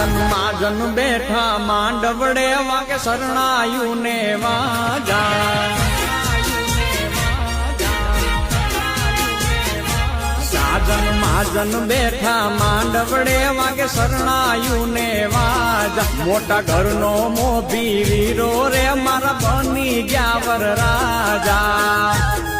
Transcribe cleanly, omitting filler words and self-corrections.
સાજન માજન બેઠા માંડવડે વાગે શરણાયું ને વાજા સાજન માજન બેઠા માંડવડે વાગે શરણાયું ને વાજા મોટા ઘરનો મોભી વીરો રે મારા બની ગયા વર રાજા